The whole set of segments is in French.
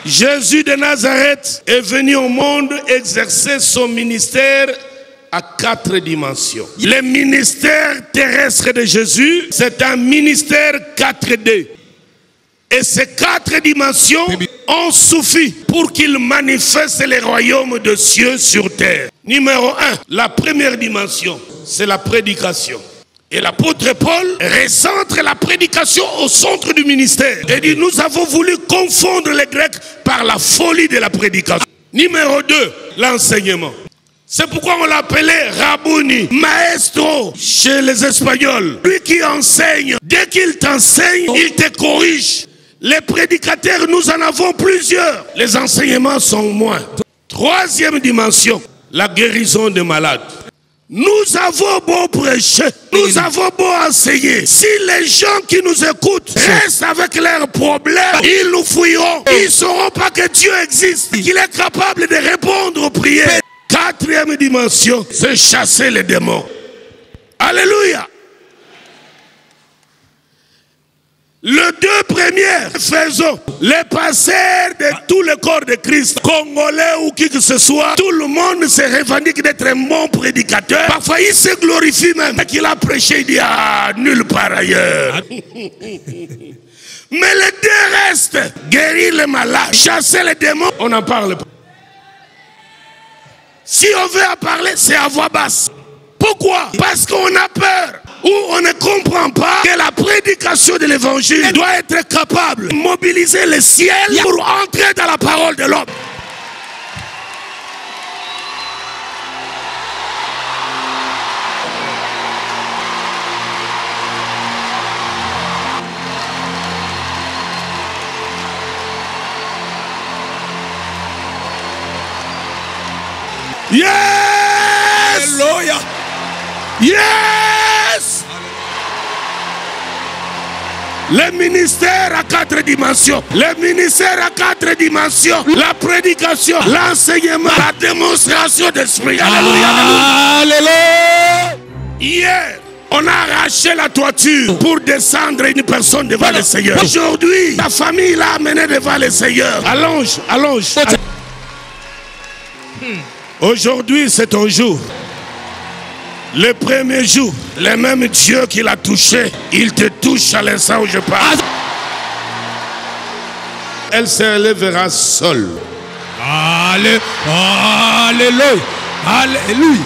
Jésus de Nazareth est venu au monde exercer son ministère à 4 dimensions. Le ministère terrestre de Jésus, c'est un ministère 4D. Et ces 4 dimensions ont suffi pour qu'il manifeste les royaumes de cieux sur terre. Numéro 1, la première dimension, c'est la prédication. Et l'apôtre Paul recentre la prédication au centre du ministère. Et dit, nous avons voulu confondre les Grecs par la folie de la prédication. Numéro 2, l'enseignement. C'est pourquoi on l'appelait Rabouni, maestro chez les Espagnols. Lui qui enseigne, dès qu'il t'enseigne, il te corrige. Les prédicateurs, nous en avons plusieurs. Les enseignements sont moins. Troisième dimension, la guérison des malades. Nous avons beau prêcher, nous avons beau enseigner. Si les gens qui nous écoutent restent avec leurs problèmes, ils nous fouilleront. Ils ne sauront pas que Dieu existe, qu'il est capable de répondre aux prières. Quatrième dimension, c'est chasser les démons. Alléluia. Les 2 premières, faisons les passeurs de tout le corps de Christ, congolais ou qui que ce soit. Tout le monde se revendique d'être un bon prédicateur. Parfois il se glorifie même qu'il a prêché, il dit ah, nulle part ailleurs. Mais les 2 restent, guérir les malades, chasser les démons, on n'en parle pas. Si on veut en parler, c'est à voix basse. Pourquoi? Parce qu'on a peur. Ou on ne comprend pas que la prédication de l'évangile doit être capable de mobiliser le ciel pour entrer dans la parole de l'homme. Yes! Alléluia! Yes! Le ministère à 4 dimensions. Le ministère à 4 dimensions. La prédication, l'enseignement, la démonstration d'esprit. Alléluia! Alléluia! Hier, on a arraché la toiture pour descendre une personne devant le Seigneur. Aujourd'hui, la famille l'a amené devant le Seigneur. Allonge, allonge. Aujourd'hui, c'est ton jour. Le premier jour, le même Dieu qui l'a touché, il te touche à l'instant où je parle. Elle s'élèvera seule. Alléluia. Alléluia.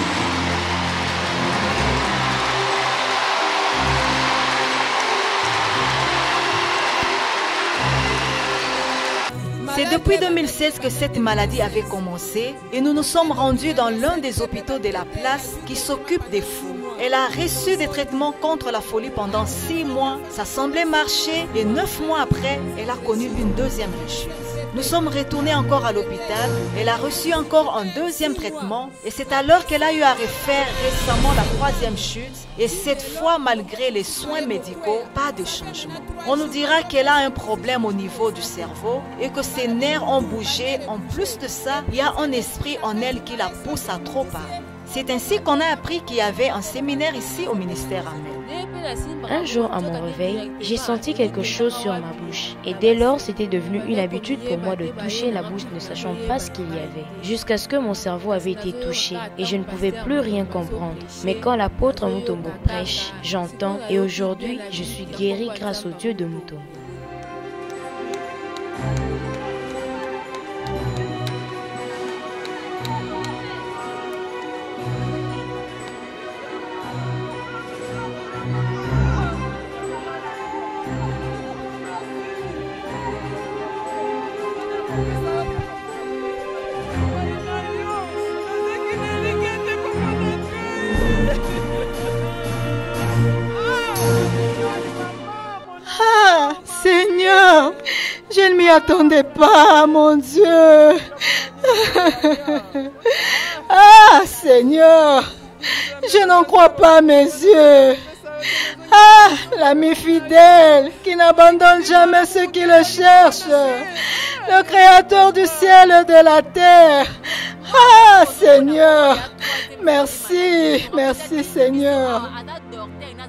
C'est depuis 2016 que cette maladie avait commencé et nous nous sommes rendus dans l'un des hôpitaux de la place qui s'occupe des fous. Elle a reçu des traitements contre la folie pendant 6 mois. Ça semblait marcher et 9 mois après, elle a connu une deuxième rechute. Nous sommes retournés encore à l'hôpital. Elle a reçu encore un deuxième traitement et c'est alors qu'elle a eu à refaire récemment la 3e chute. Et cette fois, malgré les soins médicaux, pas de changement. On nous dira qu'elle a un problème au niveau du cerveau et que ses nerfs ont bougé. En plus de ça, il y a un esprit en elle qui la pousse à trop parler. C'est ainsi qu'on a appris qu'il y avait un séminaire ici au ministère Amen. Un jour, à mon réveil, j'ai senti quelque chose sur ma bouche. Et dès lors, c'était devenu une habitude pour moi de toucher la bouche ne sachant pas ce qu'il y avait. Jusqu'à ce que mon cerveau avait été touché et je ne pouvais plus rien comprendre. Mais quand l'apôtre Mutombo prêche, j'entends et aujourd'hui, je suis guéri grâce au Dieu de Mutombo. Ah, Seigneur, je ne m'y attendais pas, mon Dieu. Ah, Seigneur, je n'en crois pas mes yeux. Ah, l'ami fidèle qui n'abandonne jamais ceux qui le cherchent. Le créateur du ciel et de la terre. Ah, Seigneur, merci, merci Seigneur.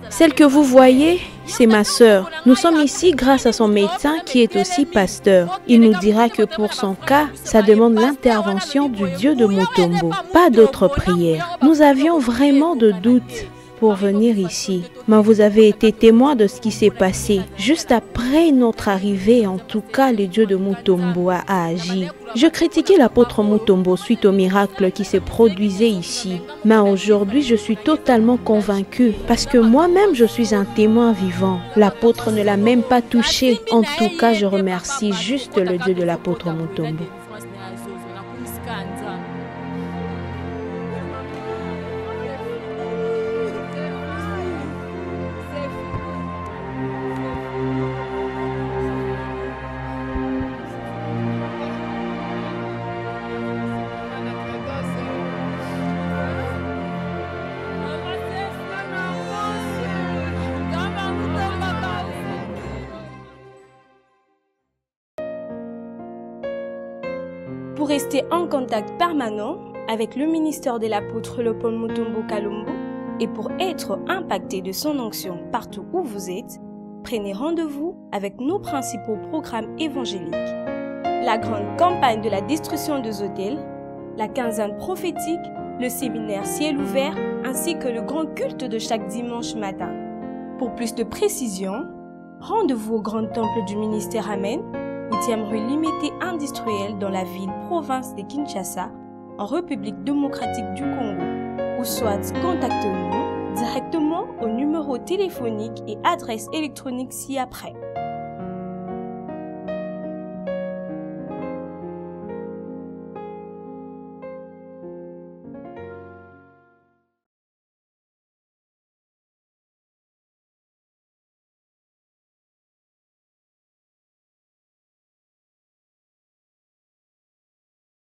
Celle que vous voyez, c'est ma sœur. Nous sommes ici grâce à son médecin qui est aussi pasteur. Il nous dira que pour son cas, ça demande l'intervention du Dieu de Mutombo. Pas d'autre prière. Nous avions vraiment de doutes pour venir ici. Mais vous avez été témoin de ce qui s'est passé. Juste après notre arrivée, en tout cas, le Dieu de Mutombo a agi. Je critiquais l'apôtre Mutombo suite au miracle qui se produisait ici. Mais aujourd'hui, je suis totalement convaincue parce que moi-même, je suis un témoin vivant. L'apôtre ne l'a même pas touché. En tout cas, je remercie juste le Dieu de l'apôtre Mutombo. Pour rester en contact permanent avec le ministère de l'apôtre Léopold Mutombo Kalumbu et pour être impacté de son onction partout où vous êtes, prenez rendez-vous avec nos principaux programmes évangéliques. La grande campagne de la destruction des hôtels, la quinzaine prophétique, le séminaire ciel ouvert ainsi que le grand culte de chaque dimanche matin. Pour plus de précisions, rendez-vous au grand temple du ministère Amen, 8e rue limitée industrielle dans la ville-province de Kinshasa, en République démocratique du Congo, ou soit contactez-nous directement au numéro téléphonique et adresse électronique ci-après.